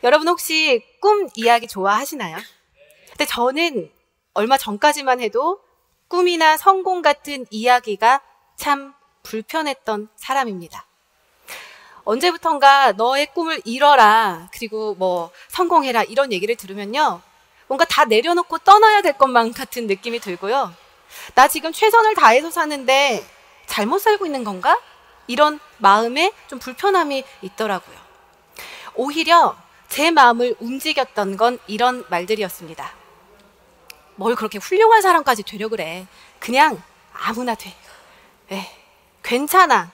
여러분 혹시 꿈 이야기 좋아하시나요? 근데 저는 얼마 전까지만 해도 꿈이나 성공 같은 이야기가 참 불편했던 사람입니다. 언제부턴가 너의 꿈을 이뤄라, 그리고 뭐 성공해라 이런 얘기를 들으면요, 뭔가 다 내려놓고 떠나야 될 것만 같은 느낌이 들고요. 나 지금 최선을 다해서 사는데 잘못 살고 있는 건가? 이런 마음에 좀 불편함이 있더라고요. 오히려 제 마음을 움직였던 건 이런 말들이었습니다. 뭘 그렇게 훌륭한 사람까지 되려 그래. 그냥 아무나 돼. 괜찮아.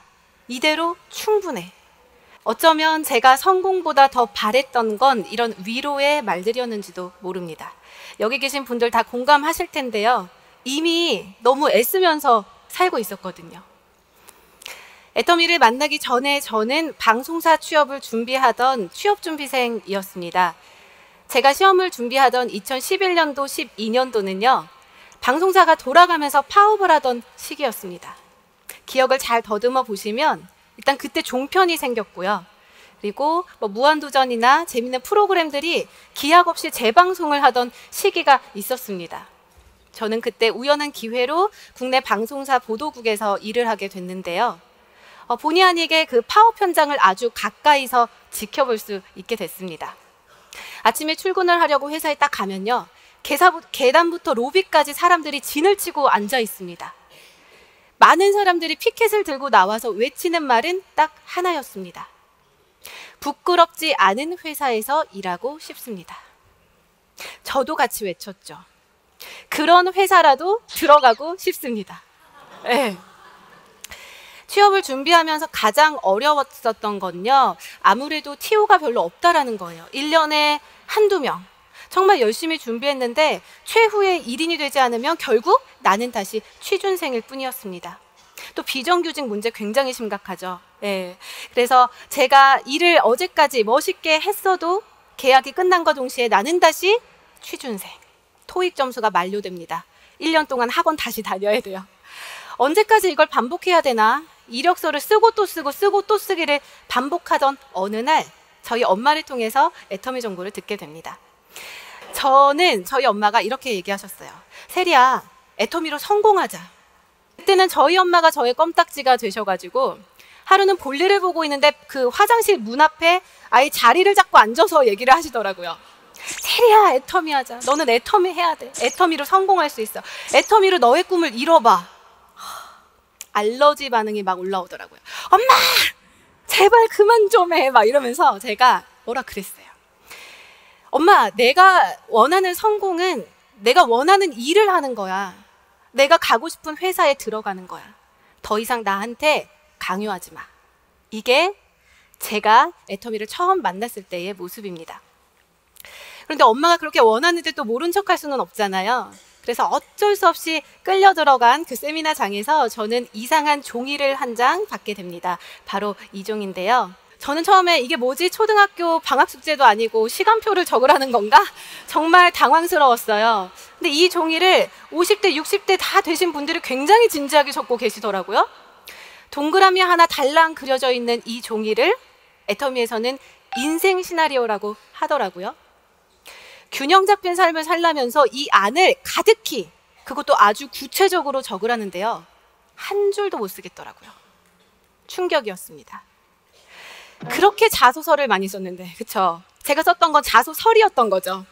이대로 충분해. 어쩌면 제가 성공보다 더 바랬던 건 이런 위로의 말들이었는지도 모릅니다. 여기 계신 분들 다 공감하실 텐데요. 이미 너무 애쓰면서 살고 있었거든요. 애터미를 만나기 전에 저는 방송사 취업을 준비하던 취업준비생이었습니다. 제가 시험을 준비하던 2011년도, 12년도는요. 방송사가 돌아가면서 파업을 하던 시기였습니다. 기억을 잘 더듬어 보시면 일단 그때 종편이 생겼고요. 그리고 뭐 무한도전이나 재밌는 프로그램들이 기약 없이 재방송을 하던 시기가 있었습니다. 저는 그때 우연한 기회로 국내 방송사 보도국에서 일을 하게 됐는데요. 본의 아니게 그 파업 현장을 아주 가까이서 지켜볼 수 있게 됐습니다. 아침에 출근을 하려고 회사에 딱 가면요, 계단부터 로비까지 사람들이 진을 치고 앉아 있습니다. 많은 사람들이 피켓을 들고 나와서 외치는 말은 딱 하나였습니다. 부끄럽지 않은 회사에서 일하고 싶습니다. 저도 같이 외쳤죠. 그런 회사라도 들어가고 싶습니다. 네. 취업을 준비하면서 가장 어려웠었던 건요, 아무래도 TO가 별로 없다라는 거예요. 1년에 한두 명. 정말 열심히 준비했는데 최후의 1인이 되지 않으면 결국 나는 다시 취준생일 뿐이었습니다. 또 비정규직 문제 굉장히 심각하죠. 그래서 제가 일을 어제까지 멋있게 했어도 계약이 끝난과 동시에 나는 다시 취준생. 토익 점수가 만료됩니다. 1년 동안 학원 다시 다녀야 돼요. 언제까지 이걸 반복해야 되나? 이력서를 쓰고 또 쓰고 쓰고 또 쓰기를 반복하던 어느 날 저희 엄마를 통해서 애터미 정보를 듣게 됩니다. 저희 엄마가 이렇게 얘기하셨어요. 세리야, 애터미로 성공하자. 그때는 저희 엄마가 저의 껌딱지가 되셔가지고 하루는 볼일을 보고 있는데 그 화장실 문 앞에 아예 자리를 잡고 앉아서 얘기를 하시더라고요. 세리야, 애터미 하자. 너는 애터미 해야 돼. 애터미로 성공할 수 있어. 애터미로 너의 꿈을 이뤄봐. 알러지 반응이 막 올라오더라고요. 엄마! 제발 그만 좀 해! 막 이러면서 제가 뭐라 그랬어요. 엄마, 내가 원하는 성공은 내가 원하는 일을 하는 거야. 내가 가고 싶은 회사에 들어가는 거야. 더 이상 나한테 강요하지 마. 이게 제가 애터미를 처음 만났을 때의 모습입니다. 그런데 엄마가 그렇게 원하는데 또 모른 척할 수는 없잖아요. 그래서 어쩔 수 없이 끌려 들어간 그 세미나장에서 저는 이상한 종이를 한 장 받게 됩니다. 바로 이 종인데요. 저는 처음에 이게 뭐지? 초등학교 방학숙제도 아니고 시간표를 적으라는 건가? 정말 당황스러웠어요. 근데 이 종이를 50대, 60대 다 되신 분들이 굉장히 진지하게 적고 계시더라고요. 동그라미 하나 달랑 그려져 있는 이 종이를 애터미에서는 인생 시나리오라고 하더라고요. 균형 잡힌 삶을 살려면서 이 안을 가득히, 그것도 아주 구체적으로 적으라는데요. 한 줄도 못 쓰겠더라고요. 충격이었습니다. 그렇게 자소서를 많이 썼는데, 그쵸? 제가 썼던 건 자소설이었던 거죠.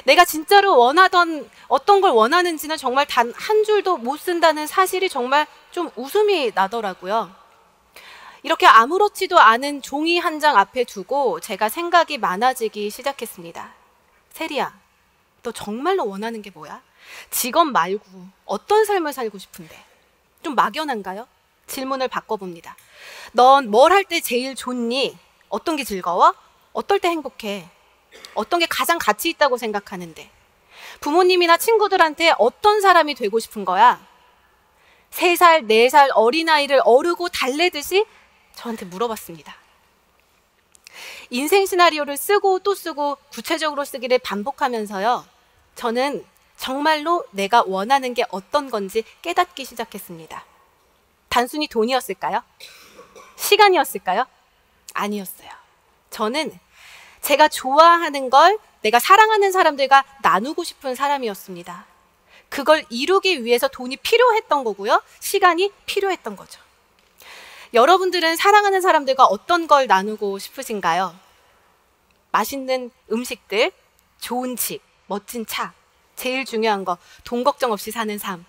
내가 진짜로 원하던 어떤 걸 원하는지는 정말 단 한 줄도 못 쓴다는 사실이 정말 좀 웃음이 나더라고요. 이렇게 아무렇지도 않은 종이 한 장 앞에 두고 제가 생각이 많아지기 시작했습니다. 세리야, 너 정말로 원하는 게 뭐야? 직업 말고 어떤 삶을 살고 싶은데? 좀 막연한가요? 질문을 바꿔봅니다. 넌 뭘 할 때 제일 좋니? 어떤 게 즐거워? 어떨 때 행복해? 어떤 게 가장 가치 있다고 생각하는데? 부모님이나 친구들한테 어떤 사람이 되고 싶은 거야? 3살, 4살 어린아이를 어르고 달래듯이 저한테 물어봤습니다. 인생 시나리오를 쓰고 또 쓰고 구체적으로 쓰기를 반복하면서요, 저는 정말로 내가 원하는 게 어떤 건지 깨닫기 시작했습니다. 단순히 돈이었을까요? 시간이었을까요? 아니었어요. 저는 제가 좋아하는 걸 내가 사랑하는 사람들과 나누고 싶은 사람이었습니다. 그걸 이루기 위해서 돈이 필요했던 거고요. 시간이 필요했던 거죠. 여러분들은 사랑하는 사람들과 어떤 걸 나누고 싶으신가요? 맛있는 음식들, 좋은 집, 멋진 차, 제일 중요한 거, 돈 걱정 없이 사는 삶,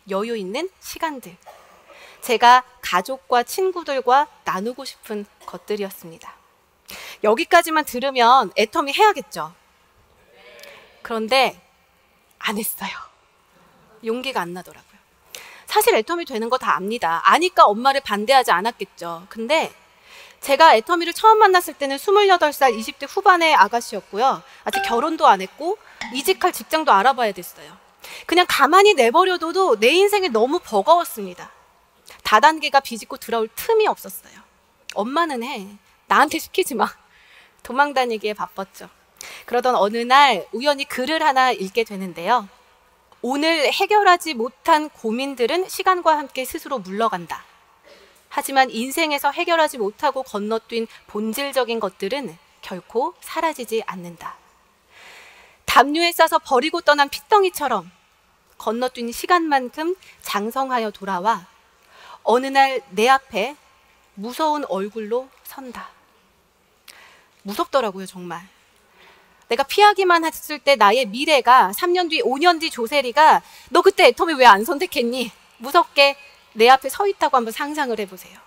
여유 있는 시간들. 제가 가족과 친구들과 나누고 싶은 것들이었습니다. 여기까지만 들으면 애터미 해야겠죠. 그런데 안 했어요. 용기가 안 나더라고요. 사실 애터미 되는 거 다 압니다. 아니까 엄마를 반대하지 않았겠죠. 근데 제가 애터미를 처음 만났을 때는 28살 20대 후반의 아가씨였고요. 아직 결혼도 안 했고 이직할 직장도 알아봐야 됐어요. 그냥 가만히 내버려둬도 내 인생이 너무 버거웠습니다. 다단계가 비집고 들어올 틈이 없었어요. 엄마는 해. 나한테 시키지 마. 도망다니기에 바빴죠. 그러던 어느 날 우연히 글을 하나 읽게 되는데요. 오늘 해결하지 못한 고민들은 시간과 함께 스스로 물러간다. 하지만 인생에서 해결하지 못하고 건너뛴 본질적인 것들은 결코 사라지지 않는다. 담요에 싸서 버리고 떠난 핏덩이처럼 건너뛴 시간만큼 장성하여 돌아와 어느 날 내 앞에 무서운 얼굴로 선다. 무섭더라고요, 정말. 내가 피하기만 했을 때 나의 미래가 3년 뒤, 5년 뒤 조세리가 너 그때 애터미 왜 안 선택했니? 무섭게 내 앞에 서 있다고 한번 상상을 해보세요.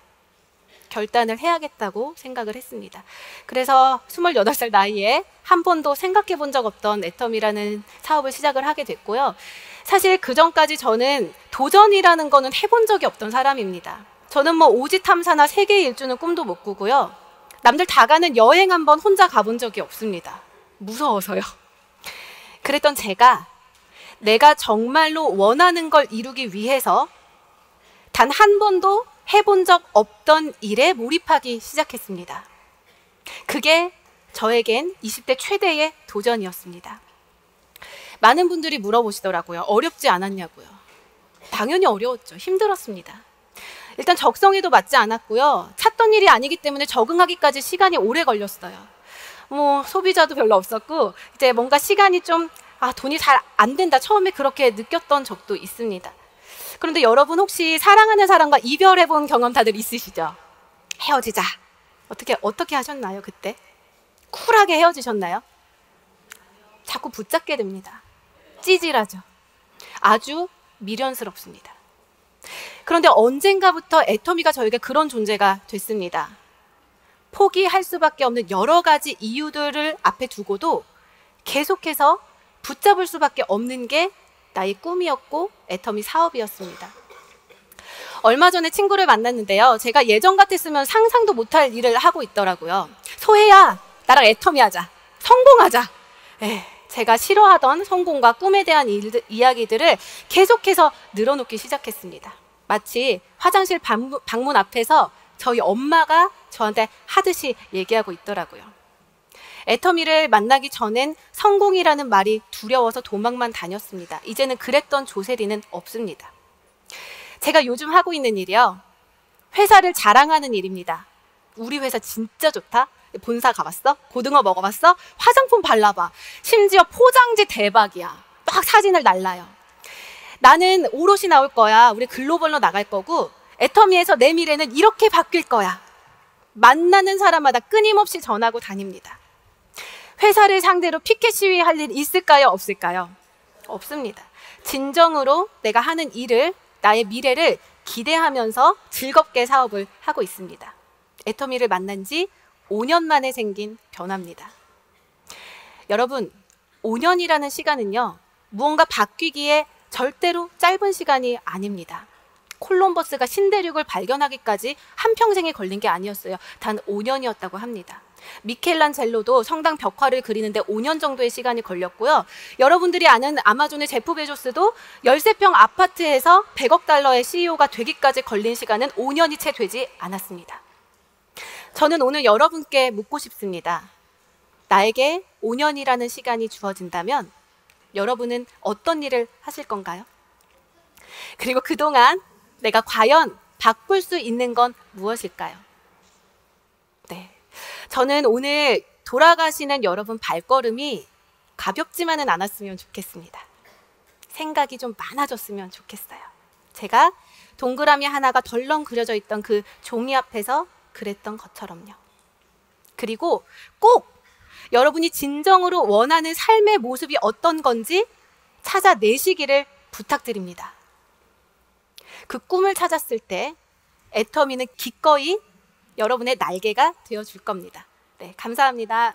결단을 해야겠다고 생각을 했습니다. 그래서 28살 나이에 한 번도 생각해 본 적 없던 애터미라는 사업을 시작을 하게 됐고요. 사실 그 전까지 저는 도전이라는 거는 해본 적이 없던 사람입니다. 저는 뭐 오지 탐사나 세계 일주는 꿈도 못 꾸고요. 남들 다 가는 여행 한번 혼자 가본 적이 없습니다. 무서워서요. 그랬던 제가 내가 정말로 원하는 걸 이루기 위해서 단 한 번도 해본 적 없던 일에 몰입하기 시작했습니다. 그게 저에겐 20대 최대의 도전이었습니다. 많은 분들이 물어보시더라고요. 어렵지 않았냐고요. 당연히 어려웠죠. 힘들었습니다. 일단 적성에도 맞지 않았고요. 찾던 일이 아니기 때문에 적응하기까지 시간이 오래 걸렸어요. 뭐 소비자도 별로 없었고 이제 뭔가 시간이 좀 돈이 잘 안 된다. 처음에 그렇게 느꼈던 적도 있습니다. 그런데 여러분 혹시 사랑하는 사람과 이별해본 경험 다들 있으시죠? 헤어지자. 어떻게 하셨나요, 그때? 쿨하게 헤어지셨나요? 자꾸 붙잡게 됩니다. 찌질하죠. 아주 미련스럽습니다. 그런데 언젠가부터 애터미가 저에게 그런 존재가 됐습니다. 포기할 수밖에 없는 여러 가지 이유들을 앞에 두고도 계속해서 붙잡을 수밖에 없는 게 나의 꿈이었고 애터미 사업이었습니다. 얼마 전에 친구를 만났는데요. 제가 예전 같았으면 상상도 못할 일을 하고 있더라고요. 소혜야, 나랑 애터미 하자. 성공하자. 제가 싫어하던 성공과 꿈에 대한 이야기들을 계속해서 늘어놓기 시작했습니다. 마치 화장실 방문 앞에서 저희 엄마가 저한테 하듯이 얘기하고 있더라고요. 애터미를 만나기 전엔 성공이라는 말이 두려워서 도망만 다녔습니다. 이제는 그랬던 조세리는 없습니다. 제가 요즘 하고 있는 일이요. 회사를 자랑하는 일입니다. 우리 회사 진짜 좋다. 본사 가봤어? 고등어 먹어봤어? 화장품 발라봐. 심지어 포장지 대박이야. 막 사진을 날라요. 나는 오롯이 나올 거야. 우리 글로벌로 나갈 거고 애터미에서 내 미래는 이렇게 바뀔 거야. 만나는 사람마다 끊임없이 전하고 다닙니다. 회사를 상대로 피켓 시위할 일 있을까요? 없을까요? 없습니다. 진정으로 내가 하는 일을, 나의 미래를 기대하면서 즐겁게 사업을 하고 있습니다. 애터미를 만난 지 5년 만에 생긴 변화입니다. 여러분, 5년이라는 시간은요, 무언가 바뀌기에 절대로 짧은 시간이 아닙니다. 콜럼버스가 신대륙을 발견하기까지 한평생이 걸린 게 아니었어요. 단 5년이었다고 합니다. 미켈란젤로도 성당 벽화를 그리는데 5년 정도의 시간이 걸렸고요. 여러분들이 아는 아마존의 제프 베조스도 13평 아파트에서 100억 달러의 CEO가 되기까지 걸린 시간은 5년이 채 되지 않았습니다. 저는 오늘 여러분께 묻고 싶습니다. 나에게 5년이라는 시간이 주어진다면 여러분은 어떤 일을 하실 건가요? 그리고 그동안 내가 과연 바꿀 수 있는 건 무엇일까요? 네, 저는 오늘 돌아가시는 여러분 발걸음이 가볍지만은 않았으면 좋겠습니다. 생각이 좀 많아졌으면 좋겠어요. 제가 동그라미 하나가 덜렁 그려져 있던 그 종이 앞에서 그랬던 것처럼요. 그리고 꼭 여러분이 진정으로 원하는 삶의 모습이 어떤 건지 찾아내시기를 부탁드립니다. 그 꿈을 찾았을 때 애터미는 기꺼이 여러분의 날개가 되어줄 겁니다. 네, 감사합니다.